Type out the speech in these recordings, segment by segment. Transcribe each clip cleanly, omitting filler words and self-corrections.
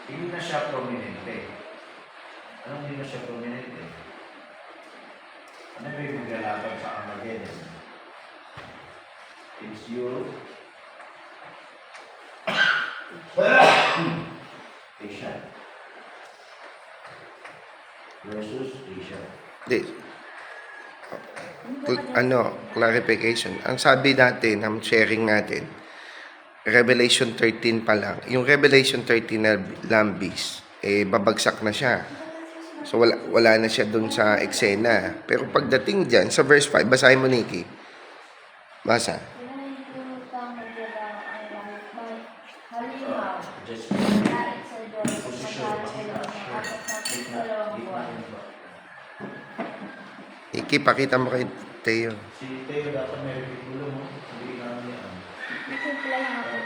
Hindi na siya prominente. Anong hindi na siya prominente? Ano ba yung maglalaban sa Armageddon? It's Europe. Asia. Versus Asia. Clarification. Ang sabi natin, ang sharing natin, Revelation 13 pa lang. Yung Revelation 13 na lambis, babagsak na siya. So, wala na siya dun sa eksena. Pero pagdating dyan, sa verse 5, basahin mo, Nikki. Basa. Nikki, pakita mo kay Teo. Si Teo dapat may repitulo mo. Hindi namin yan.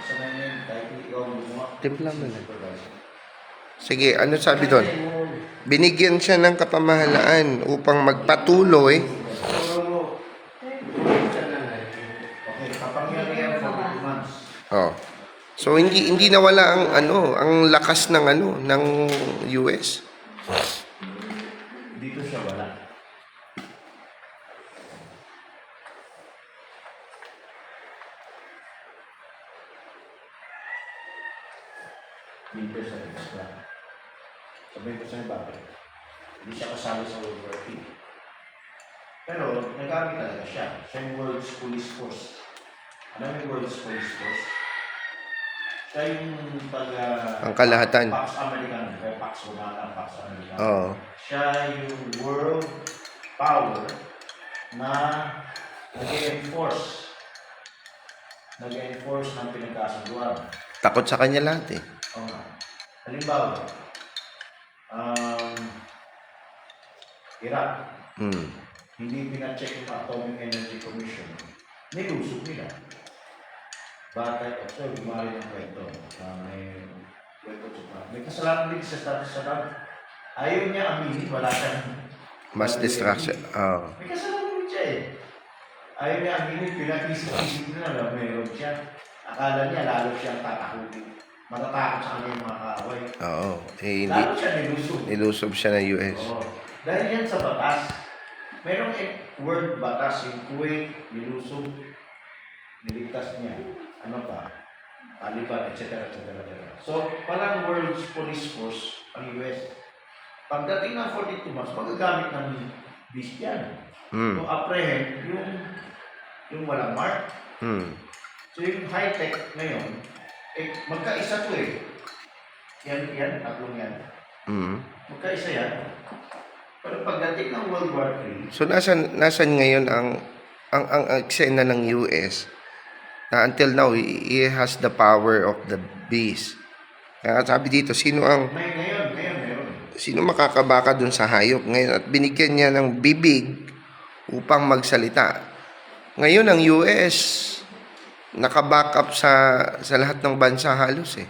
Sa ngayon, kahit ikaw gumawa. Timpla mo na. Sige, ano sabi doon? Binigyan siya ng kapamahalaan upang magpatuloy. Okay, kapangyarihan for 2 months. Oh. So hindi nawala ang lakas ng ng US. Dito siya wala. Dito sa extra. Sabihin ko sa'yo bakit? Hindi siya kasali sa World War II. Pero nagamit talaga siya. Siya yung World's Police Force. Ano yung World's Police Force? Siya yung Ang kalahatan. Pax American. Kaya Pax Romana, Pax American. Oo. Siya yung world power na nag-enforce ng pinagkasunduan. Takot sa kanya lahat eh. Oo nga. Halimbawa, Iraq, hindi pina-check yung Atomic Energy Commission. Nilusog nila. Bakit? So, gumali ng kwento. May kasalanan din sa status sa Iraq. Ayaw niya aminin, wala siyang Mass destruction. Oh. may kasalanan din siya eh. Ayaw niya aminin, pinag-isip-isip na lang meron siya. Akala niya lalo siyang tatakutin. Matatakot sa kanya yung mga kaaway. Oo. Hindi. Lalo siya nilusob. Nilusob siya ng US. Oo. Dahil yan sa batas. Merong word batas, yung Kuwait, nilusob, niligtas niya. Ano pa? Taliban, etc. So, parang World's Police Force, ang US. Pagdating ng 42 months, magagamit ng beast yan. Yung apprehend, yung walang mark. So, yung high-tech ngayon, magkaisa to eh. Yan, tatlong yan. Magkaisa yan. Pero pagdating ng World War III... So, nasan ngayon ang eksena ng US na until now, he has the power of the beast. Kaya sabi dito, Ngayon, meron. Sino makakabaka dun sa hayop ngayon? At binigyan niya ng bibig upang magsalita. Ngayon, ang US, nakaback up sa lahat ng bansa halos eh.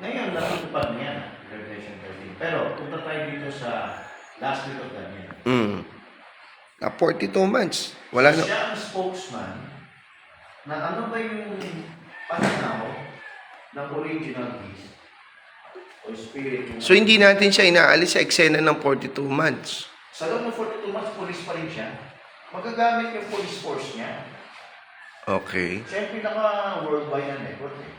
Ngayon, natutupad niya, Revelation 13. Pero, punta tayo dito sa last week of Daniel. Na 42 months. Wala na. Siya ang spokesman na ano ba yung pananaw ng original beast o spirit. So, hindi natin siya inaalis sa eksena ng 42 months. Sa loob ng 42 months, police pa rin siya. Magagamit yung police force niya. Okay. Siya yung pinaka-worldwide na network eh.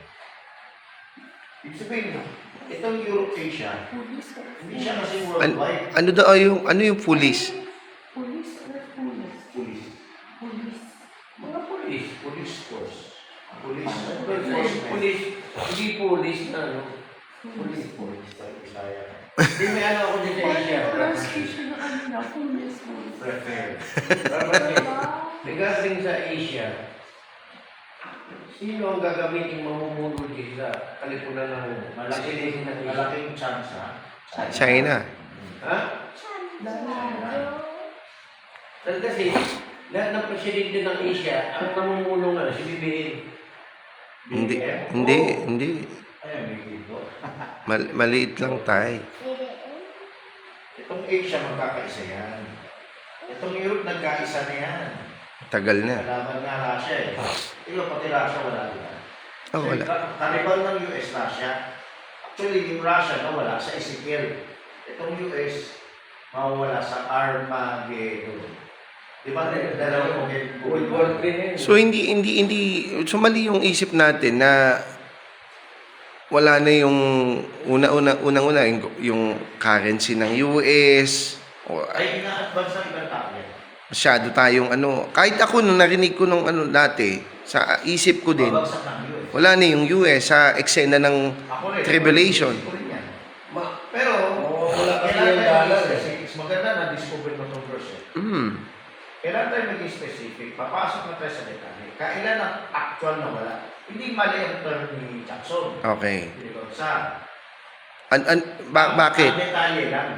Ibig sabihin, itong Europe Asia, hindi siya kasi worldwide. Ano yung police? Police. Mga police. Police force. Police. Police. Hindi police na, no? Police force. Bisaya. Hindi may ano ako din sa Asia. Prefer. Regarding sa Asia, sino ang gagamitin mamumuno dito sa kalipunan ng Malaking chance ha. China. Ha? Dahil kasi, lahat ng presidente ng Asia, ang namumuno nga, si BBM. Hindi. Ayan, may dito. Maliit lang tayo. Itong Asia magkakaisa yan. Itong Europe nagkaisa na yan. Tagal na. Kalaban nga Russia eh. Ilo, pati Russia wala din. Oh, wala. Karibal ng US, Russia. Actually, yung Russia nawala sa Ezekiel. Itong US, mawawala sa Armageddon. Di ba? Dalawang World War III na yun. So so mali yung isip natin na wala na yung unang-una yung currency ng US o Ay, ina-advance ng ibang tao yan. masyado tayong kahit ako nung narinig ko nung dati sa isip ko din Babagsak ng US. wala na yung US sa eksena ng Ako rin. tribulation. Ako rin yan. Ma- Pero, wala kasi kailangan yung tayo dollar maging eh. specific. Maganda na discover mo itong verse. Kailangan tayo maging specific. Papasok na tayo sa detalye. Kailan ang actual na wala? Hindi mali ang term ni Jackson. Okay. Hindi ko sa Bakit? Ang detalye lang.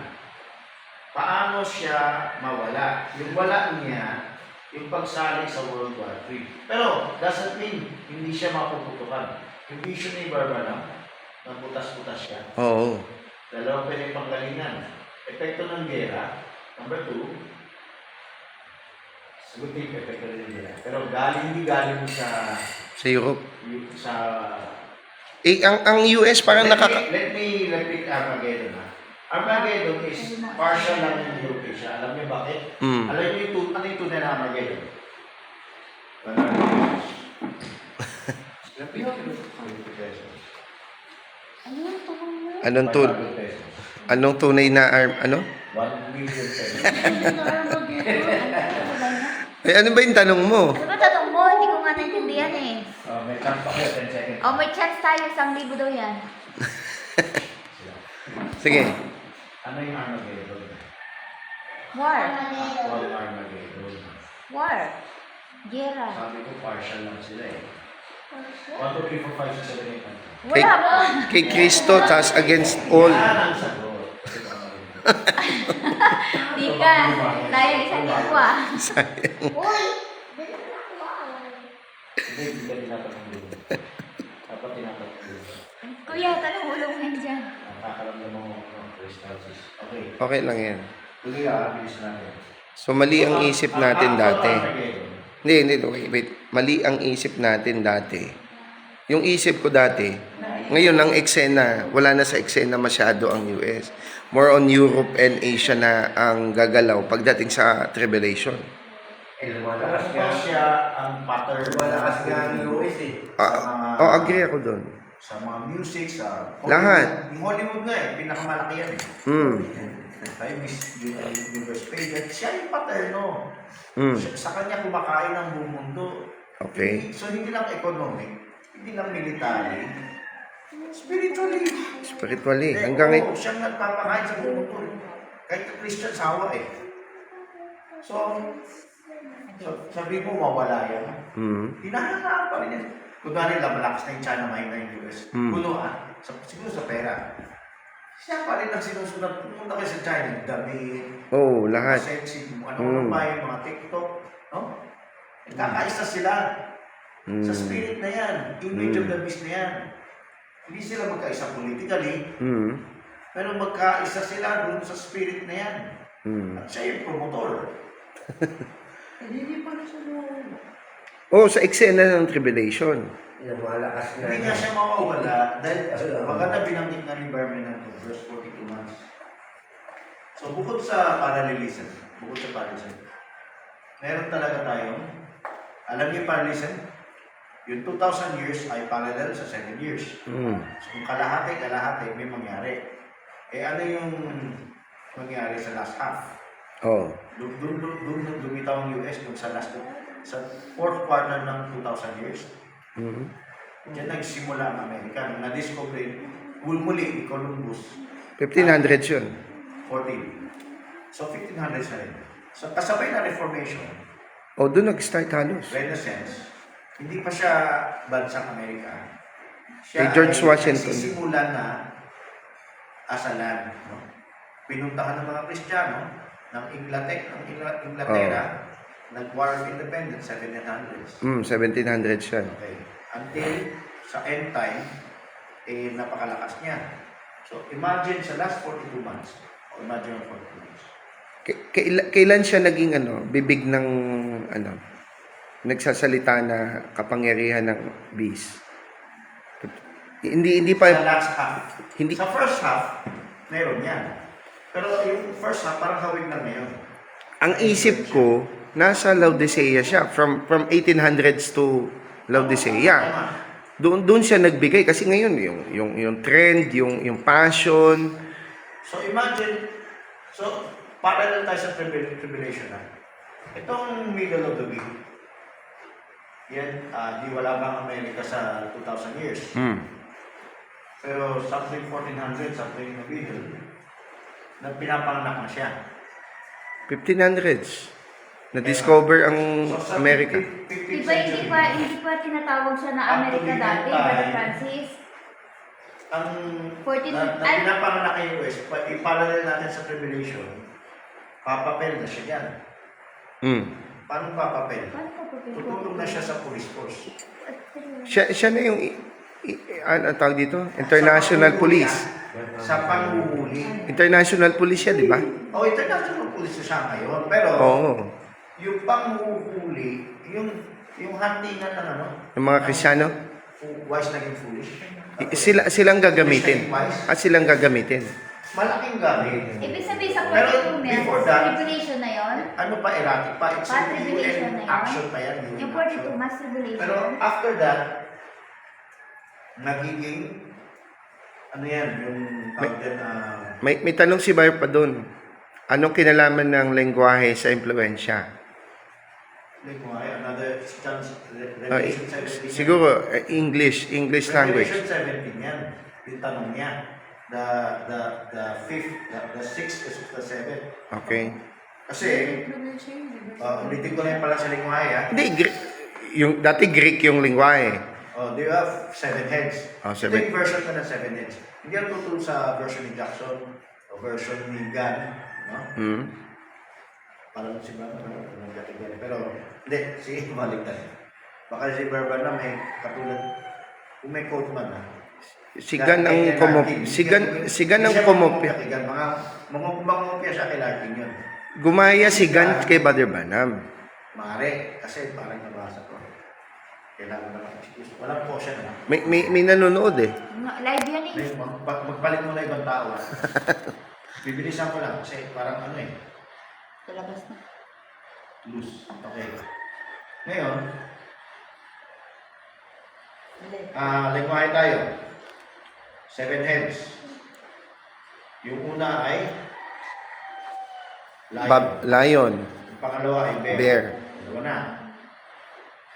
Paano siya mawala? Yung wala niya, yung pagsali sa World War III. Pero, doesn't mean hindi siya mapuputukan. Yung vision ni Barbara, nabutas-butas siya. Oo. Dalawang pinipanggalingan. Epekto ng gera. Number 2, sagutin yung epekto ng gera. Pero hindi galing sa Sa Europe. sa Ang US parang let me repeat Armageddon. Armageddon is partial lang yung Europe siya. Alam niyo bakit? Alam niyo ano yung tunay na Armageddon? Anong anong tunay na 1 million pesos. ano ba yung tanong mo? Ano ba tanong mo? Hindi ko nga naintindihan eh. May chance pa kayo, 10 seconds. Oh, may chance tayo. 1,000 daw yan. Sige. Ano yung Armageddon? War. Actual Armageddon. War. Gera. Sabi ko, partial lang sila eh. 1, 2, 3, 4, 5, 6, 7, 8, 9. Kay, Wala ba? kay Kristo, tas against all. Yan ang sagot. Kasi Di ka. Tayo isang lingwa. Hindi ka tinatanong dito. Dapat tinatanong dito. Kuya, tanong ulo mo yan dyan. Nakakaramdam mo ng crystals. Okay. Okay lang yan. Tuloy bilis natin. So, mali ang isip natin Ang dati. Armageddon. Hindi, wait. Mali ang isip natin dati. Yung isip ko dati, ngayon ang eksena, wala na sa eksena masyado ang US. More on Europe and Asia na ang gagalaw pagdating sa tribulation. Lumalakas Ano nga. siya ang pattern? Lumalakas nga ang US eh. Agree ako doon. Sa mga music, sa Hollywood. Lahat. Yung Hollywood nga eh, pinakamalaki yan eh. Tayo, Miss Universe Pageant, siya yung pattern, no? Sa kanya kumakain ang buong mundo. Okay. So, hindi lang economic, hindi lang military, spiritually. Spiritually. Hanggang Siyang nagpapakain sa buong mundo. Kahit Christian sawa eh. So, sabi mo, mawala yan. Hinahangaan pa rin yan. Kunwari lang, malakas na yung China, mahina na yung US. Puno siguro sa pera. Siya pa rin ang sinusunod. Pumunta kayo sa China, damit, lahat. sexy, ano pa yung mga TikTok. No? Kakaisa sila. Sa spirit na yan. Image of the beast na yan. Hindi sila magkaisa politically, pero magkaisa sila dun sa spirit na yan. At siya yung promotor. Hindi pa na siya Sa eksena ng tribulation. Lumalakas nga. Hindi nga siya mawawala dahil maganda binanggit na ni Berman ng verse 42 months. So bukod sa parallelism, meron talaga tayong, alam niyo yung parallelism? Yung 2,000 years ay parallel sa 7 years. So kung kalahati, may mangyari. Ano yung mangyari sa last half? Doon lumitaw ang US dun sa fourth quarter ng 2,000 years. Diyan nagsimula ang Amerika. Nung na-discover muli ni Columbus. 1500 yun. 14. So 1500s na rin. So kasabay na Reformation, Doon nag-start halos. Renaissance, hindi pa siya bansang Amerika. Kay George Washington. Nagsisimula na as a land. No? Pinuntahan ng mga Kristiyano ng Inglaterra, nag-war of independence, 1700s. 1700 siya. Okay. Until sa end time, napakalakas niya. So, imagine sa last 42 months, imagine 42 months. Kailan siya naging bibig ng nagsasalita na kapangyarihan ng beast? Hindi Sa pa last half. hindi Sa first half, meron yan. Pero yung first half, parang hawig lang ngayon. ang isip ko nasa Laodicea siya from 1800s to Laodicea. Tama. Doon siya nagbigay kasi ngayon yung trend, yung passion. So imagine, parallel tayo sa tribulation na. Itong middle of the week, yan, di wala bang Amerika sa 2,000 years. Mm. Pero something 1400, something in the middle, na pinapanganak na siya. 1500s na-discover ang So, sa Amerika. 15th Di ba century, hindi pa tinatawag siya na Up to Amerika the dati, time. Brother Francis? ang 14 na pinapanganak yung US, iparallel natin sa tribulation, papapel na siya dyan. Mm. Paano papapel? Paano ka pa Tutulong na siya sa police force. Siya na yung ano tawag dito? International Police. Sa panghuhuli. International Police siya, di ba? O, international police siya ngayon. Pero, Oo. yung panghuhuli, yung huntingan ng ano, Yung mga Kristiyano, wise naging foolish. silang gagamitin. At silang gagamitin. Malaking gamit. Ibig sabihin sa Pero 42 minutes, before that, tribulation na yon. Ano pa, erratic pa. It's Pa, a tribulation na UN yun. action pa yan. Yung UN 42 action. mass tribulation. Pero after that, nagiging, ano yan, yung tawag din, May tanong si Bayo pa doon. Anong kinalaman ng lengguwahe sa impluensya? like, another chance, Eh, Revelation 17. siguro English language. Revelation 17 yan. Yung tanong niya. The fifth, the sixth is the seventh. Okay. Kasi, ulitin ko na yung pala sa lingwahe, ha? Hindi, yung dati Greek yung lengguwahe. Oh, do you have 7 heads? Oh, Ito 7. yung version ko ng 7 heads. Hindi ako tutulong sa version ni Jackson o version ni Gan, no? Mm. Parang si Brother, pero hindi, si Maligtan. Baka si Brother na may katulad, kung may quote man na. Sigan ang sigan ang kumopya. Mga kumopya siya kay Larkin yun. Gumaya sigan kay Brother Branham. Maaari, kasi parang nabasa ko. Kailangan na lang excuse. Walang po siya na. May nanonood eh. Live yan eh. Magpalit mo na ibang tao. Bibilisan ko lang kasi parang ano eh. Talabas na. Loose. Okay. Ngayon, lingwahe tayo. 7 heads. Yung una ay lion. Lion, Yung pangalawa ay bear. bear. Dalawa na.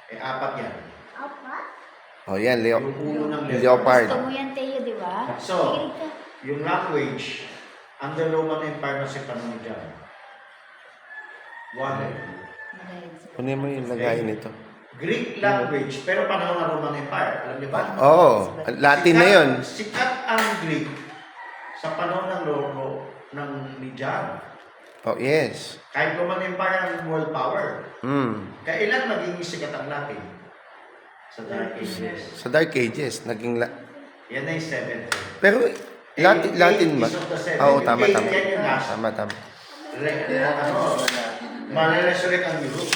Apat yan. Apa? Oh, yan, Yung ulo ng leopard. Gusto mo yan, Teo, di ba? So, Kikinig ka. yung language, under Roman Empire na si Panahon dyan. One. Kunin mo yung lagay nito. Greek language, pero panahon ng Roman Empire. Alam niyo ba? Oh, Latin na yun. Sikat ang Greek sa panahon ng Rome ng ni John. Oh, yes. Kahit Roman Empire ang world power. Mm. Kailan maging sikat ang Latin? Sa Dark Ages. Sa Dark Ages, naging Yan na yung seventh. Pero Latin ba? Eight is of the seven. Oo, Yung tama, eight, tama. yan yung last. Tama. Mare-resurrect ang Europe.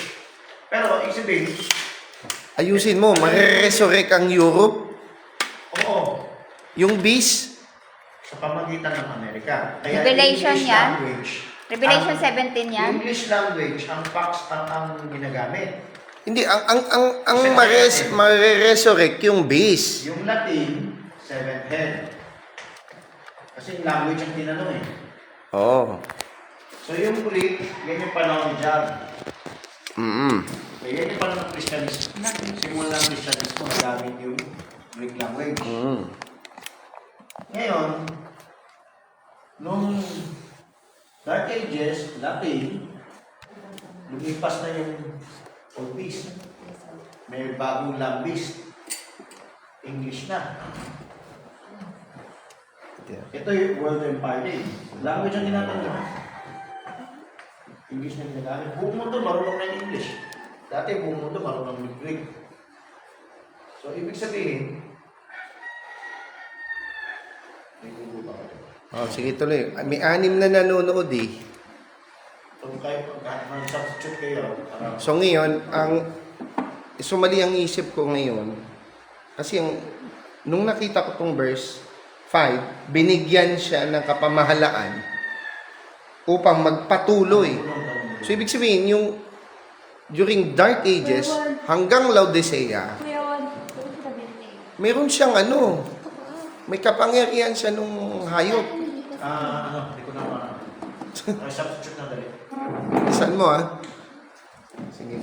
Pero, ibig sabihin, Ayusin mo, mariresurrect ang Europe. oo, Yung beast. sa pamagitan ng Amerika. Kaya Revelation English yan? language, Revelation ang 17 yan? English language, ang fax ang ginagamit. Hindi, ang mariresurrect yung beast. Yung Latin, seventh head. Kasi yung language ang tinanong eh. Oh. So yung Greek, yan yung panahon ni John. Mm. Kaya yan yung panahon ng Christianism. Simula ng Christianism, nagamit yung Greek language. Mm. Ngayon, nung Dark Ages, Latin, lumipas na yung Old Beast. May bagong language. English na. Ito yung World Empire din. Language ang tinatanong. English na ginagamit. Buong mundo marunong na yung English. Dati buong mundo marunong ng Greek. So, ibig sabihin, may gugulo pa kayo. Oh, sige tuloy. May 6 na nanonood eh. So, kahit mag-substitute kayo, para So ngayon, sumali ang isip ko ngayon, kasi nung nakita ko tong verse 5, binigyan siya ng kapamahalaan upang magpatuloy. So, ibig sabihin, yung during Dark Ages, hanggang Laodicea, Kuya Juan, ano sabi niya? meron siyang may kapangyarihan siya nung hayop. Hindi ko na substitute na dali. Saan mo, Sige.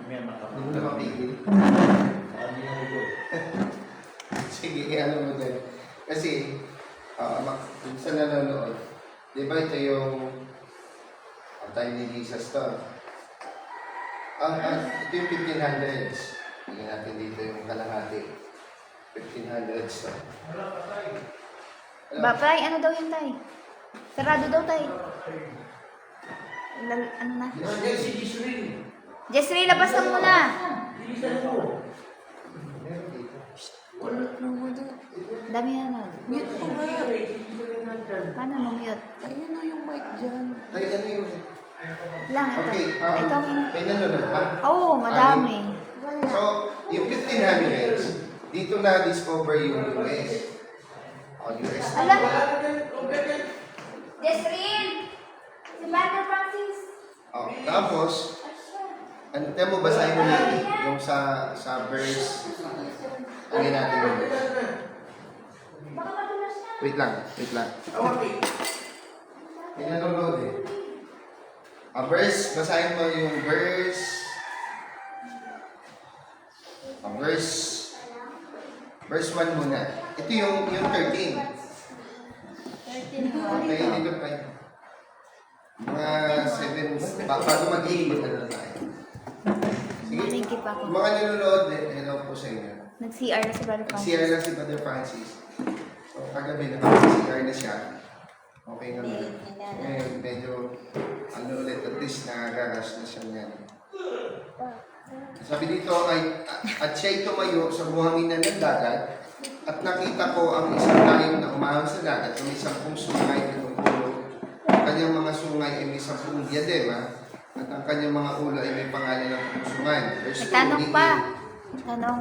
May Hindi mo na mapigil. Hindi na ko. Sige, mo din. Kasi, sa nanonood, di ba ito yung time ni Jesus to? Ito yung 1500s. Tingnan natin dito yung kalahati. 1500s to. Bapay, ano daw yun, tay? Sarado daw, tay. Ano na? Nandiyan si Jisrael. Jessray, labas na muna. Bilisan mo. Meron dito. Dami na. Mute ko nga. Paano mute? Ayun na yung mic dyan. Ay, ano yung... Lang, ito. Okay, Ito ang... may nanonood ba? Oo, madami. So, yung 1500s, dito na-discover yung US. US. Alam! Jessray! Si Marco Francis! Tapos, tayo mo basahin mo lagi yung sa verse. Lagyan natin yung verse. Baka madulas na. Wait lang. May nanonood eh. Basahin mo yung verse. Verse 1 muna. Ito yung 13. 13 Okay, dito pa yun. Mga 7, bago mag-iibot na tayo. Sige. Thank you pa ako. Mga nanonood, hello po sa inyo. Nag-CR na si Brother Francis. Nag-CR na si Brother Francis. So, kagabi nakapag-CR na siya. Okay naman. Medyo, ulit, at least nakaka-rush na siya ngayon. Sabi dito, at siya'y tumayo sa buhangin ng dagat, at nakita ko ang isang tayong na umahon sa dagat na may 10 sungay na tumulo. Ang kanyang mga sungay ay may 10 diadema, at ang kanyang mga ulo ay may pangalan ng pusungan. Verse 2, Nagtanong pa. Tanong.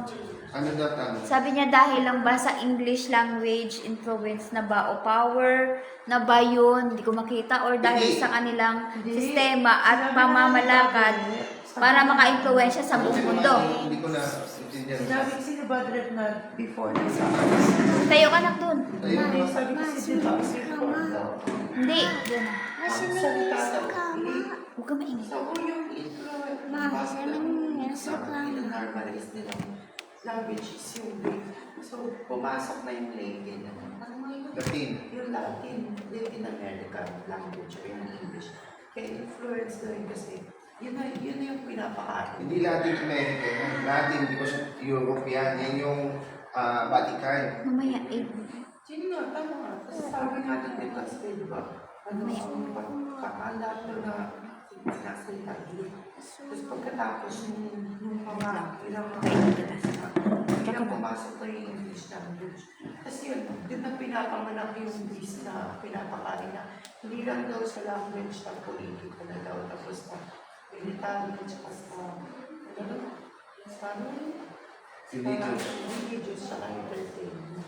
Ano daw tanong? Sabi niya dahil lang ba sa English language influence na ba o power na ba yun? Hindi ko makita. Or dahil Hindi. sa kanilang sistema at pamamalakad para maka-influensya sa buong mundo. Hindi ko na intindihan. Sinabi ko si Badret na before na sa Tayo ka na dun. Ayun. Sabi ko si Diba, before daw. Hindi. Dun. Salita daw. Huwag ka maingay. So, kung yung influence, normalize nilang language is yung Greek. So, pumasok na yung Latin. Latin. Yung Latin American language o yung English. Kaya influence na rin kasi yun na yung pinapakain. Hindi Latin America yan. Latin because Europe yan. Yan yung Vatican. Mamaya, Sino nga, tama nga. Kasi sabi nga ng Nicholas, diba? Ang pagkakalat na sinasalita Greek. Tapos pagkatapos nung ilang pumasok na yung English language. Kasi yun, din na pinapanganak yung Greece na pinapakain na hindi lang daw sa language ng politika na daw. Tapos na military, tsaka religious, tsaka entertainment.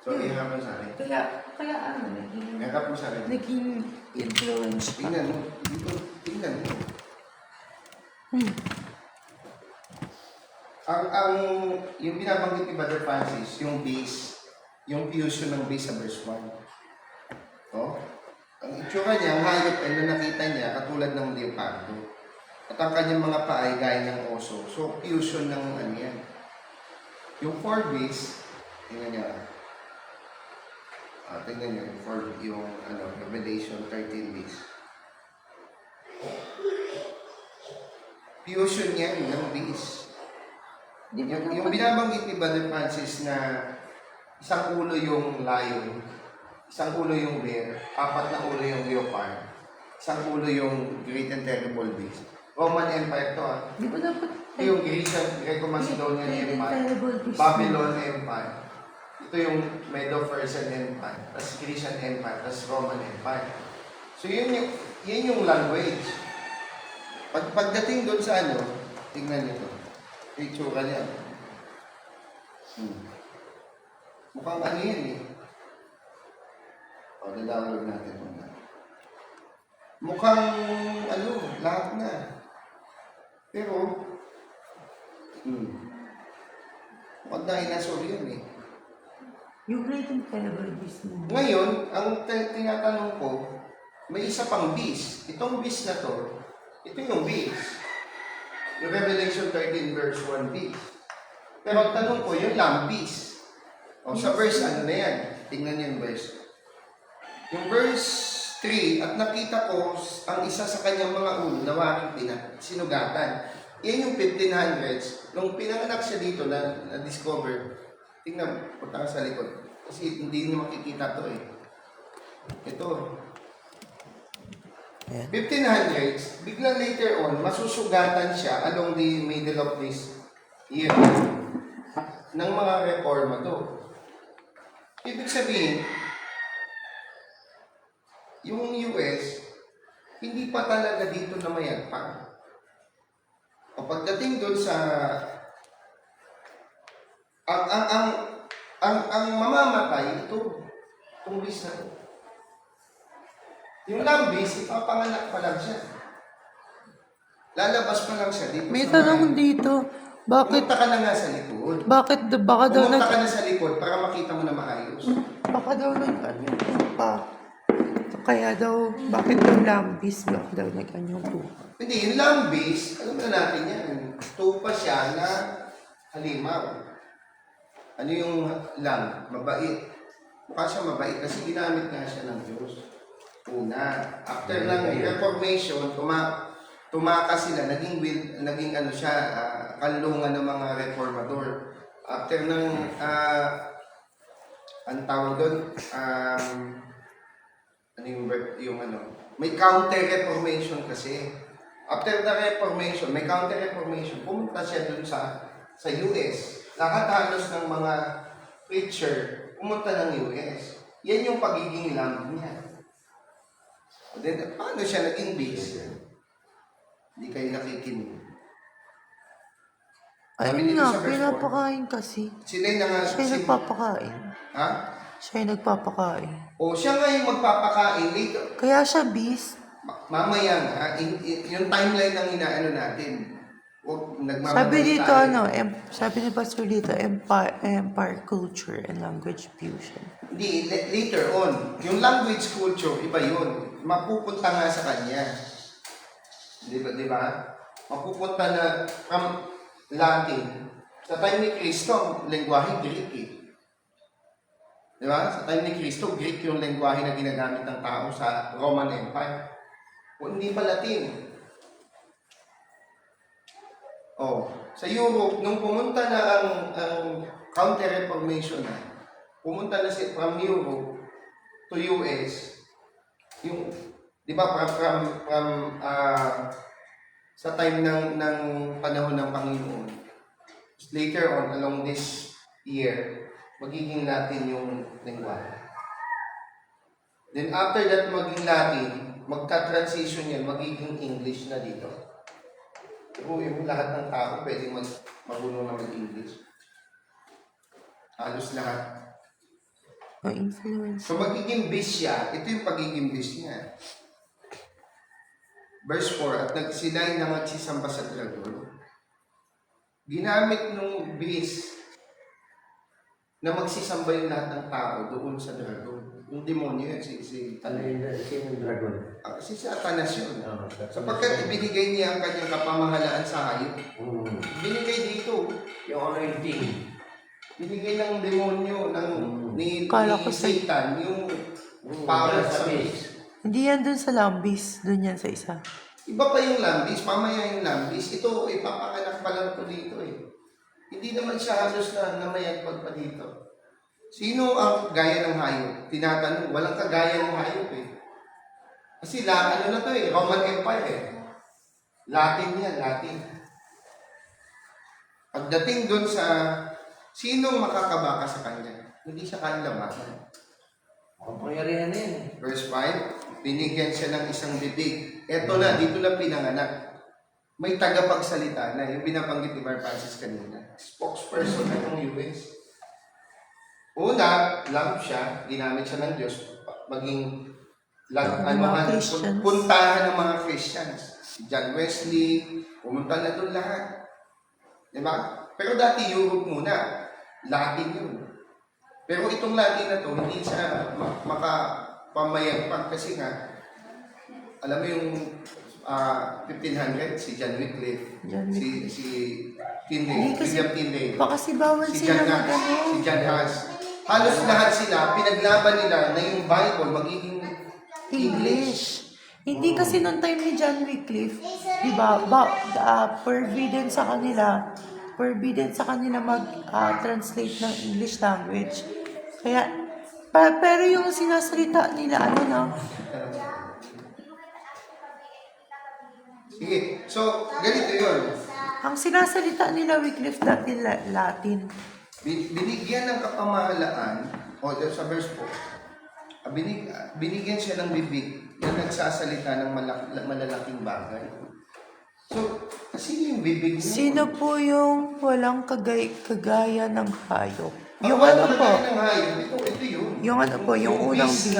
So, ihap mo sa akin. Kaya ano, Ihap mo sa akin. naging influence. Tingnan mo. Dito, tingnan mo. Yung binabanggit ni Brother Francis, yung base, yung fusion ng base sa verse 1. Ang itsura niya, ang hayop ay na nakita niya, katulad ng leopardo. At ang kanyang mga paa ay gaya ng oso. So, fusion ng ano yan. Yung 4 base, tingnan niya. Tingnan niyo, yung Revelation 13 base. Fusion yan ng base. Yung binabanggit ni Brother Francis na isang ulo yung lion, isang ulo yung bear, 4 na ulo yung leopard, isang ulo yung great and terrible beast. Roman Empire to Di ba dapat Ito yung Greco-Macedonian Empire, Babylon Empire. Ito yung Medo-Persian Empire, tapos Grecian Empire, tapos Roman Empire. So yun yung language. Pagdating doon sa tingnan nyo to. Itsura niya. Mukhang ano yan eh. O, download natin ito na. Mukhang ano, lahat na. Pero, mukhang dinosaur yun eh. Yung grade and terrible beast mo. Ngayon, ang tinatanong ko, may isa pang beast. Itong beast na to, ito yung beast. Yung Revelation 13 verse 1 beast. Pero ang tanong ko, yung lamb beast. O sa verse ano na yan? Tingnan niyo yung verse. Yung verse 3, at nakita ko ang isa sa kanyang mga ulo na waking sinugatan. Yan yung 1500s. Nung pinanganak siya dito na-discover, tingnan, punta ka sa likod. Kasi hindi niyo makikita to eh. Ito. 1500s, biglang later on, masusugatan siya along the middle of this year ng mga reformado. Ibig sabihin, yung US, hindi pa talaga dito na mayagpag. O pagdating doon sa ang mamamatay itong beast na ito. Yung lambis, ipapanganak pa lang siya. Lalabas pa lang siya dito May sa tanong dito, bakit, Pumunta ka na nga sa likod. baka daw Pumunta ka na sa likod para makita mo na maayos. baka daw nag-anyong tupa. Kaya daw, bakit daw lambis, bakit daw nag-anyong tupa. Hindi, yung lambis, alam na natin yan. Tupa siya na halimaw. Ano yung lamb? Mabait. Mukha siya mabait kasi ginamit nga siya ng Diyos. Una, after ng Reformation, tumakas sila, naging ano siya, kanlungan ng mga reformador. After ng, ang tawag doon, ano yung ano, may counter-reformation kasi. After the Reformation, may counter-reformation, pumunta siya doon sa US. Lahat halos ng mga preacher, pumunta ng US. Yan yung pagiging lamb niya. Then, paano siya naging base? Hindi kayo nakikinig. Ayun nga, pinapakain kasi. Sila yung nga... Siya yung nagpapakain. Ha? Siya yung nagpapakain. O siya nga yung magpapakain later. Kaya siya beast. Mamaya nga, yung timeline ng inaano natin. Huwag nagmamadali Sabi dito tayo. sabi ni Pastor dito, empire culture and language fusion. Hindi, later on. Yung language culture, iba yun. Mapupunta nga sa kanya. Di ba? Mapupunta na from Latin. Sa time ni Kristo, ang lengguwahe Greek eh. Di ba? Sa time ni Kristo, Greek yung lengguwahe na ginagamit ng tao sa Roman Empire. O hindi pa Latin. Oh, sa Europe, nung pumunta na ang counter-reformation na, pumunta na si from Europe to US, yung, di ba, from sa time ng panahon ng Panginoon, later on, along this year, magiging Latin yung lengguwahe. Then after that maging Latin, magka-transition yan, magiging English na dito. Pero yung lahat ng tao pwedeng marunong na mag-English. Halos lahat. Ma-influence. So magiging beast siya, ito yung pagiging beast niya. Verse 4, at nagsilay na magsisamba sa dragon. Ginamit nung beast na magsisamba yung lahat ng tao doon sa dragon. Yung demonyo yun, Ano yung dragon? si Satanas yun. Sapagkat ibinigay niya ang kanyang kapamahalaan sa hayop. Binigay dito. Yung anointing. Binigay ng demonyo, ni Kala ko sa- Satan, yung power sa beast. Hindi yan dun sa lambis, dun yan sa isa. Iba pa yung lambis, mamaya yung lambis. Ito, ipapanganak pa lang ito dito eh. Hindi naman siya halos na namayagpag pa dito. Sino ang gaya ng hayop? Tinatanong, walang kagaya ng hayop eh. Kasi ano na to eh, Roman Empire eh. Latin yan, Latin. Pagdating dun sa sinong makakabaka sa kanya, hindi siya kayang labanan. Ang pangyarihan na yan. Verse 5, binigyan siya ng isang bibig. Eto na, dito na pinanganak. May tagapagsalita na, yung binabanggit ni Bar Francis kanina. Spokesperson na ng US. Una, lamp siya, ginamit siya ng Diyos, maging Ng mga Christians. puntahan ng mga Christians. Si John Wesley, pumunta na doon lahat. Diba? Pero dati Europe muna, Latin yun. Pero itong Latin na to, hindi siya makapamayagpag kasi nga, alam mo yung 1500, si John Wycliffe, John si Hindi Tyndale, kasi- William Tyndale, Baka si bawal si sila John Huss, mag-ano. si John Huss. Halos lahat sila, pinaglaban nila na yung Bible magiging English. Hindi kasi noong time ni John Wycliffe, di ba, forbidden sa kanila mag-translate ng English language. Kaya, pero yung sinasalita nila, ano na, Sige, so ganito yun. ang sinasalita nila Wycliffe dati Latin. Binigyan ng kapamahalaan, sa verse 4, binigyan siya ng bibig na nagsasalita ng malalaking bagay. So, sino yung bibig niya? Sino po yung walang kagaya ng hayop? Yung Ang ano po? ng hayop, ito yun. Yung ano po, yung unang beast.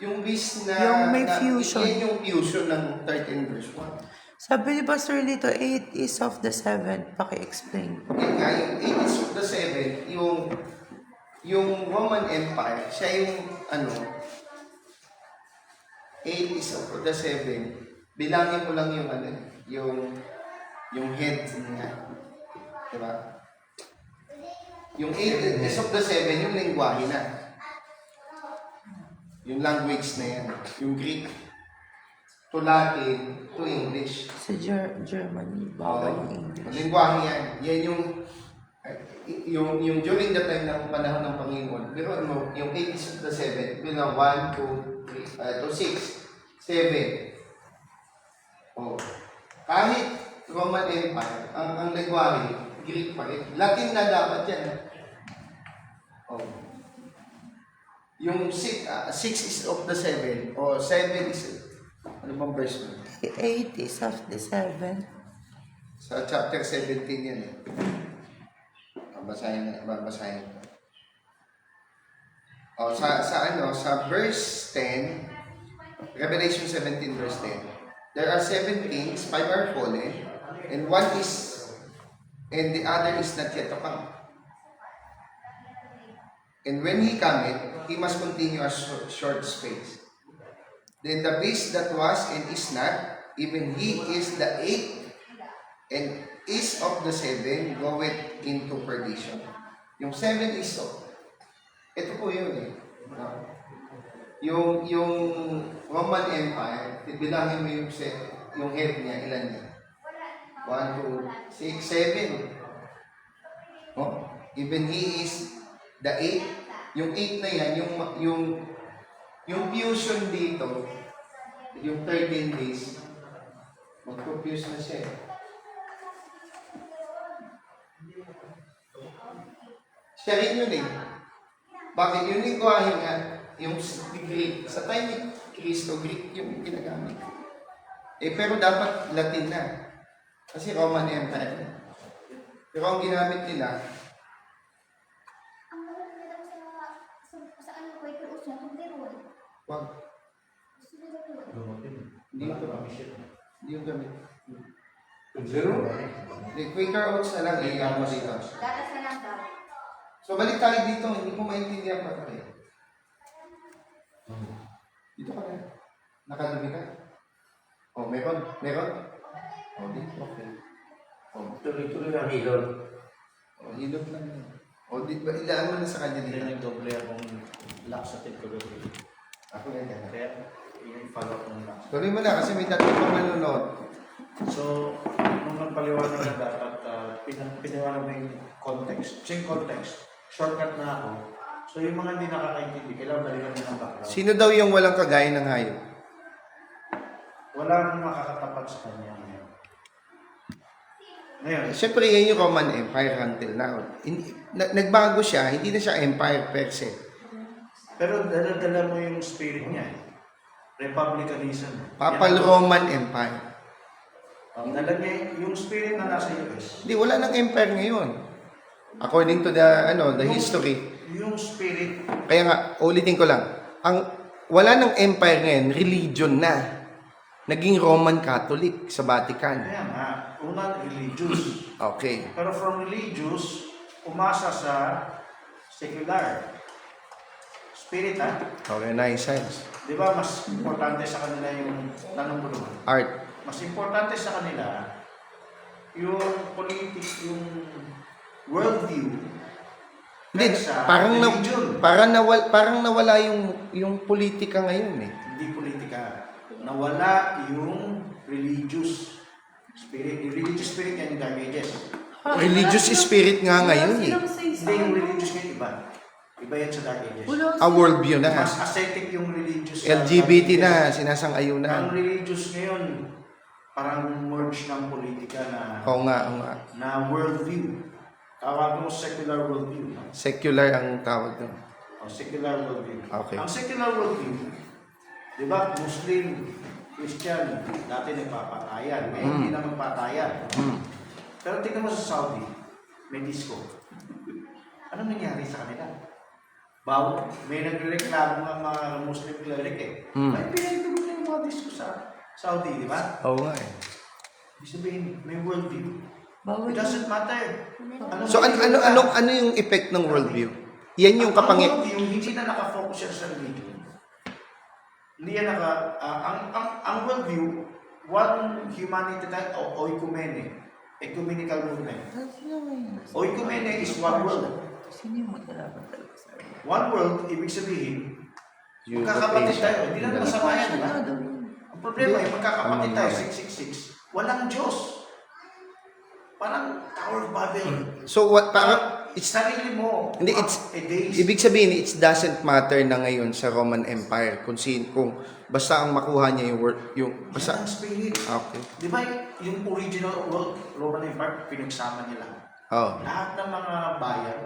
Yung beast na... Yung may fusion. Yan yung fusion ng 13 verse 1. Sabi ni Pastor Lito, 8 is of the 7. Paki-explain. Yun nga, yung 8 is of the 7, yung Roman Empire, siya yung 8 is of the 7, bilangin mo lang yung head niya. Diba? Yung 8 is of the 7, yung lingwahe na. Yung language na yan. Yung Greek to Latin to English. Sa Germany, bawal yung English. Lingwahe yan. Yan yung during the time ng panahon ng Panginoon. Pero yung 8 is of the 7, bilang 1, 2, 3, to 6, 7. Oh. Kahit Roman Empire, ang lingwahe, Greek pa rin. Latin na dapat yan. Oh. Yung 6 is of the 7, o 7 is, ano bang verse mo? 8 is of the 7. Sa chapter 17 yan eh. Babasahin. O, sa verse 10, Revelation 17 verse 10, there are 7 kings, 5 are fallen, and the other is not yet to come. And when he cometh, he must continue a short space. Then the beast that was and is not, even he is the 8th, and is of the 7, goeth into perdition. Yung 7 is of, ito po yun eh. Yung Roman Empire, bilangin mo yung head niya, ilan niya? 1, 2, 6, 7. Oh, even he is the 8. Yung 8 na yan, yung fusion dito, yung 13 days, mag-confuse na siya eh. Siya rin yun eh. Bakit? Yung lingwahe nga, yung Greek, sa time ni Cristo, Greek yung ginagamit. Pero dapat Latin na. Kasi Roman Empire. Pero ang ginamit nila, wag. Hindi yung gamit. Hindi yung gamit. Zero? The Quaker Oats na lang, iyan mo dito. Gatas na lang daw. So balik tayo dito, hindi ko maintindihan pa tayo. Dito ka na. Nakadumi ka? Oh, meron? Oh, dito, okay. Oh, Tuloy-tuloy ang hilot. oh hilot lang yan. Oh, ilaan mo na sa kanya Hindi dito. na nag-doble akong lock sa tape ko. Ako yan yan. Kaya, yung follow up ng lock. Tuloy mo na kasi may tatlong pang nanonood. So, nung nagpaliwanag na dapat, piniwanag mo yung context. Same context. Shortcut na ako. So, yung mga hindi nakakaintindi, kailangan balikan nyo ng background. Sino daw yung walang kagaya ng hayop? Wala nang makakatapat sa kanya ngayon. Ngayon, Siyempre, yan yung Roman Empire until now. Nagbago siya, hindi na siya empire per se. pero dala-dala mo yung spirit niya. Republicanism. Papal Roman Empire. Nalagay yung spirit na nasa US. Hindi, wala nang empire ngayon. According to the history. Yung spirit, Kaya nga, ulitin ko lang. Wala ng empire ngayon, religion na. Naging Roman Catholic sa Vatican. kaya nga, unang religious. Okay. Pero from religious, umasa sa secular. Spirit, ha? Okay, nice sense. Di ba, mas importante sa kanila yung, tanong ko naman, Art. mas importante sa kanila yung yung worldview Hindi, kaysa parang religion. parang nawala yung politika ngayon eh. Hindi politika. Nawala yung religious spirit. Yung religious spirit yan yung Dark Ages. Religious spirit nga ngayon eh. Hindi, yung religious ngayon iba. Iba yan sa Dark Ages. A worldview na. Mas ascetic yung religious sa LGBT Dark na, Ages. sinasang-ayunan. Ang religious ngayon, parang merge ng politika Oo nga. na worldview. Tawag mo secular worldview. No? Secular ang tawag doon. O, secular worldview. Okay. Ang secular worldview, di ba, Muslim, Christian, dati nagpapatayan. Ngayon, hindi na magpatayan. Pero tingnan mo sa Saudi, may disco. Anong nangyari sa kanila? May nagreklamo ng mga Muslim cleric eh. May pinagdugo na yung mga disco sa Saudi, di ba? Oo nga eh. Ibig sabihin, may worldview. It doesn't matter. So ano yung effect ng worldview? Yan yung Ang kapangyarihan. worldview, hindi na nakafocus yan sa religion. Hindi yan ang worldview, one humanity type o oikumene, ecumenical movement. Oikumene is one world. One world, ibig sabihin, magkakapatid tayo. Hindi na masama yan, di ba? Ang problema ay magkakapatid tayo, 666. Walang Diyos. Parang Tower of Babel. So parang Sarili mo. Hindi, ibig sabihin, it doesn't matter na ngayon sa Roman Empire kung basta ang makuha niya yung Basta basta ang spirit. okay. Di ba yung original world, Roman Empire, pinagsama niya lahat. Oh. Lahat ng mga bayan,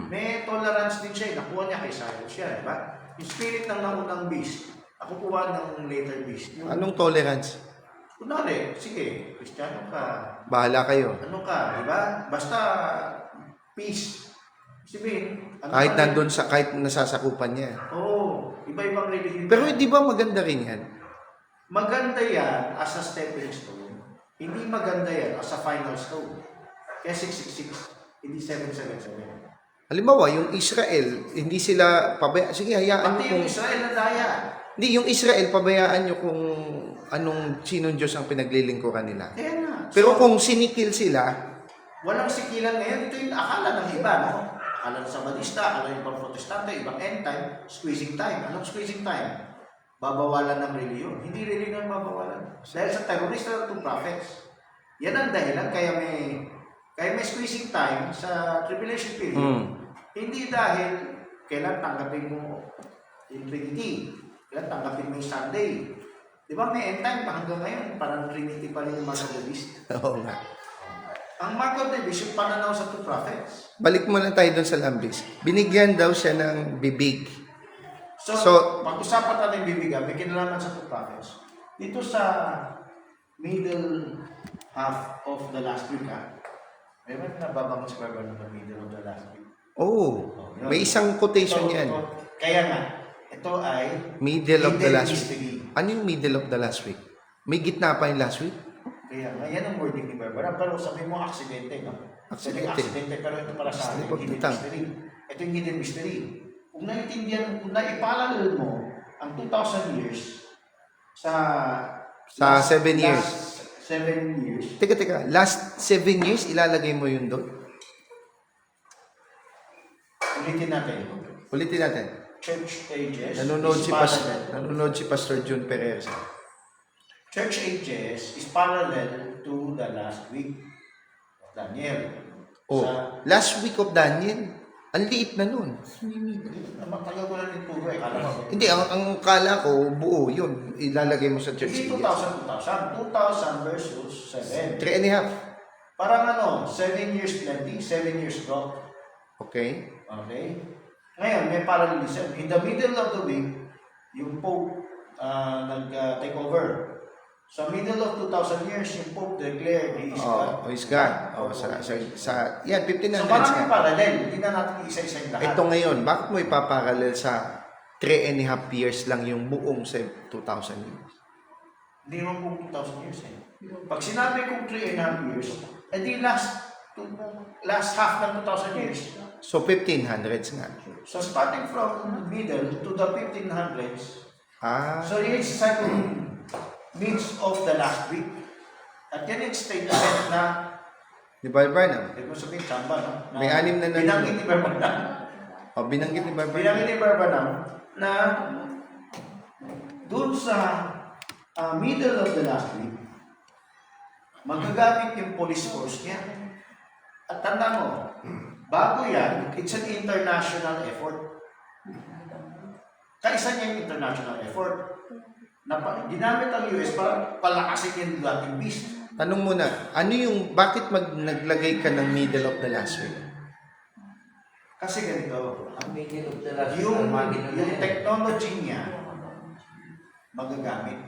may tolerance din siya. Nakuha niya kay Cyrus siya, di ba? Yung spirit ng naunang beast, nakukuha ng later beast. Yung, Anong tolerance? kunwari, sige, Kristiyano ka, Bahala kayo. ano ka, di ba? Basta peace. Sabihin, Kahit kahit nasasakupan niya. Oo, iba-ibang religion. Pero di ba maganda rin yan? Maganda yan as a stepping stone. Hindi maganda yan as a final stone. Kaya 666, hindi 777. Halimbawa, yung Israel, hindi sila sige, hayaan Pati niyo yung Israel na daya. Hindi, yung Israel, pabayaan niyo kung sinong Diyos ang pinaglilingkuran nila. Kaya nga. Pero So, kung sinikil sila, walang sikilan ngayon. Ito yung akala ng iba, no? Akala ng Sabadista, akala ng ibang Protestante, ibang end time, squeezing time. Anong squeezing time? Babawalan ng reliyon. Hindi reliyon ang babawalan. Dahil sa terorista ng two prophets. Yan ang dahilan kaya may squeezing time sa tribulation period. Hindi dahil kailan tanggapin mo yung Trinity. Kailan tanggapin mo yung Sunday. Di ba may end time pa hanggang ngayon? Parang Trinity pa rin yung mga Baptist. oo nga. Ang mark of the beast, yung pananaw sa two prophets. Balik muna tayo dun sa lambis. Binigyan daw siya ng bibig. So pag-usapan natin yung bibigan, may kinalaman sa two prophets. Dito sa middle half of the last week, may nababangon si Barbara ng middle of the last week. Oh, may isang quotation yan. Kaya nga, ito ay Middle of the hidden last week. mystery. Ano yung middle of the last week? May gitna pa yung last week? Kaya nga, yan ang wording ni Barbara. Pero sabi mo, aksidente, no? Sabi Aksidente. aksidente, pero ito para sa atin, hidden Pagputang. mystery. Ito yung hidden mystery. Kung naintindihan, kung naipalal mo ang 2,000 years Sa 7 years. last 7 years. Teka. Last 7 years, ilalagay mo yun doon? Ulitin natin. Ulitin natin. Church ages. Nanonood is si Pastor June Perez. Church ages is parallel to the last week of Daniel. Oh, last week of Daniel. Ang liit na nun. Matagal ko na rin puro eh. Kala ko. Hindi, ang kala ko, buo yun. Ilalagay mo sa church Hindi ages. 2,000 versus 7. 3 and a half. Parang 7 years plenty, 7 years drought. Okay. Okay? Ngayon, may parallelism. In the middle of the week, yung Pope nag-take over. Sa middle of 2,000 years, yung Pope declared he is God. Oh, is God. Oh, yan, 1500s So maraming nga. parallel. Hindi na natin isa-isa yung lahat. Ito ngayon, bakit mo ipaparallel sa 3.5 years lang yung buong sa 2,000 years? Hindi naman po 2,000 years eh. Pag sinabi kong 3.5 years, edi last half ng 2,000 years. So 1500s nga. So starting from middle to the 1500s, Ah, so it's cycle means of the last week. At yan yung statement na, di ba, Barnum? hindi mo sabihin, chamba, no? Na May anim na binanggit ni Barbanam. O, binanggit ni Barnum. Binanggit ni Barbanam na dun sa middle of the last week, magagamit yung police force niya. At tanda mo, bago yan, it's an international effort. Kaisa niya yung international effort. Ginamit ang US para palakasin yung dating beast. Tanong muna, ano yung, bakit naglagay ka ng middle of the last week? Kasi ganito, Ang middle of the last yung magin na yan. technology niya magagamit.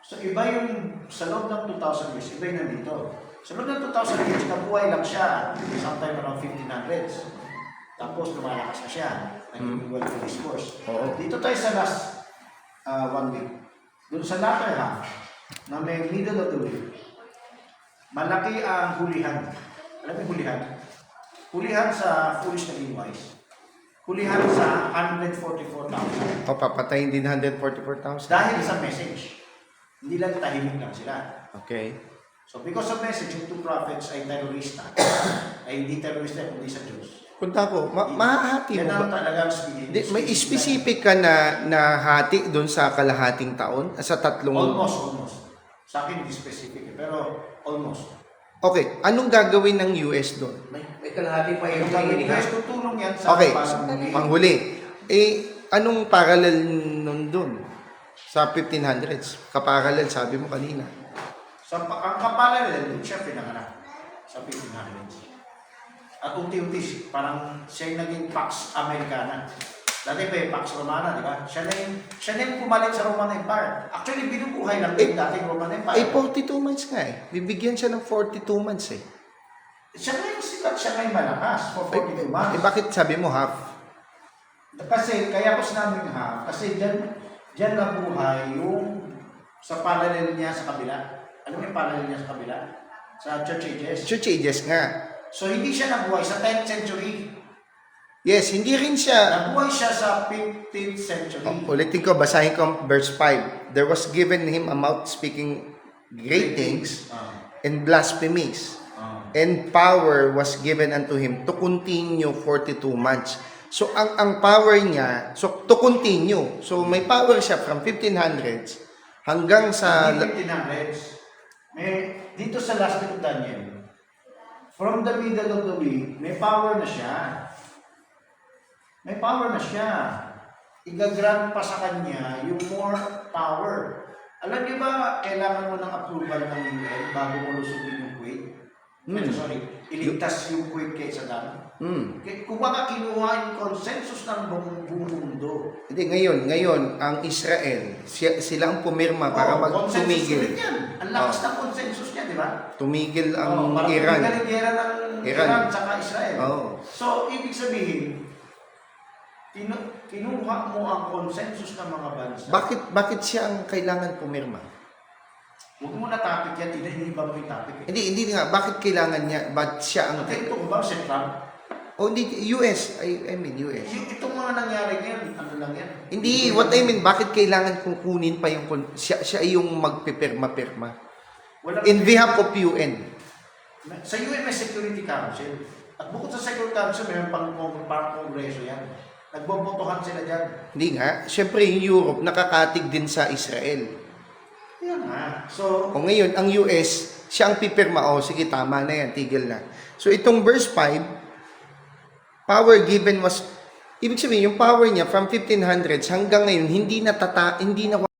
So iba yung sa loob ng 2,000 years, iba yung nandito. Sa loob ng 2,000 years, nabuhay lang siya sometime around 1500s. Tapos lumalakas na siya. Naging world police force. Oo. Dito tayo sa last 1 week. Doon sa latter half, na may middle of the week, malaki ang hulihan. Alam mo yung hulihan? Hulihan sa foolish na wise. Hulihan sa 144,000. O, papatayin din 144,000? Dahil sa message. Hindi lang tahimik lang sila. Okay. So because of message, yung two prophets ay terorista. Ay hindi terorista, kundi sa Diyos. Punta ko, mahahati Yan mo ang ba? talagang May specific ka na hati doon sa kalahating taon? Sa tatlong... Almost. Sa akin, hindi specific. Pero almost. Okay, anong gagawin ng US doon? May kalahati pa yung Yung guys, tutulong yan sa Okay, panghuli. panghuli. Anong parallel nun doon? Sa 1500s? Kaparallel, sabi mo kanina. Ang kapalan din siya pinanganak sa 1500s. At unti-unti, parang siya yung naging Pax Americana. Dati pa yung Pax Romana, di ba? Siya na yung pumalit sa Roman Empire. Actually, binubuhay lang yung dating Roman Empire. 42 months nga eh. Bibigyan siya ng 42 months eh. Siya na yung sikat, siya na yung malakas for 42 months. Bakit sabi mo half? Kasi, kaya ko sinabing half, kasi dyan nabuhay yung sa parallel niya sa kabila. Ano yung parallel niya sa kabila? Sa Church Ages. Church ages nga. So, hindi siya nabuhay sa 10th century. Yes, hindi rin siya... Nabuhay siya sa 15th century. Ulitin ko, basahin ko verse 5. There was given him a mouth speaking great things and blasphemies. And power was given unto him to continue 42 months. So, ang power niya, so to continue. So, may power siya from 1500s hanggang sa... Hindi 1500s. Dito sa last week of Daniel, from the middle of the week, may power na siya. May power na siya. Igagrant pa sa kanya yung more power. Alam niyo ba, kailangan mo ng approval ng UN bago mo lusubin yung Kuwait? Iligtas yung Kuwait kay Saddam. Kung baka kinuha yung consensus ng buong mundo. Hindi, ngayon, ang Israel, sila ang pumirma para Consensus tumigil. din yan. Ang lakas ng consensus niya, di ba? Tumigil ang Parang Iran. tumigil ang gera ng Iran tsaka Israel. Oo. So, ibig sabihin, kinuha mo ang consensus ng mga bansa. Bakit siya ang kailangan pumirma? Huwag mo na topic yan, tinahiniba mo yung topic. Hindi nga, bakit kailangan niya, ba't siya ang... Ito ko ba, si Trump? Oh, hindi, US, I mean US. Itong mga nangyari ngayon, ano lang yan? Hindi, what I mean, bakit kailangan kukunin pa yung, siya yung magpipirma-pirma? In behalf of UN. Sa UN may Security Council. At bukod sa Security Council, mayroon pang kongreso yan. Nagbobotohan sila dyan. Hindi nga, syempre yung Europe nakakatig din sa Israel. Yan nga. So, O ngayon, ang US, siya ang pipirma, sige, tama na yan, tigil na. So itong verse 5, power given was, ibig sabihin, yung power niya from 1500s hanggang ngayon, hindi na